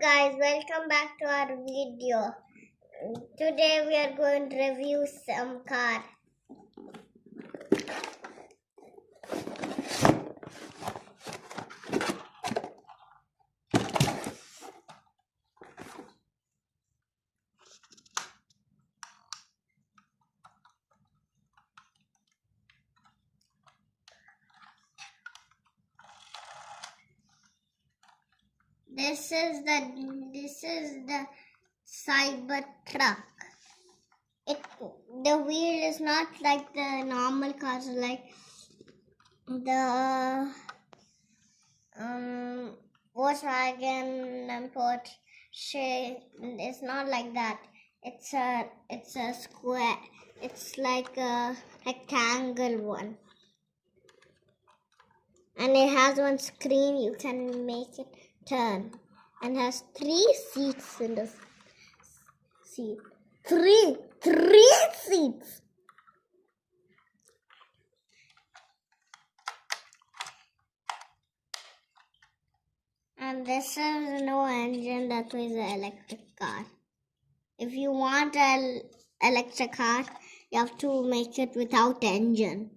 Guys, welcome back to our video. Today we are going to review some car. This is the cybertruck. The wheel is not like the normal cars, like the Volkswagen and Porsche. It's not like that. It's a square. It's like a rectangle one, and it has one screen. You can make it turn, and has 3 seats in the seat. Three seats. And this is no engine. That is an electric car. If you want an electric car, you have to make it without engine.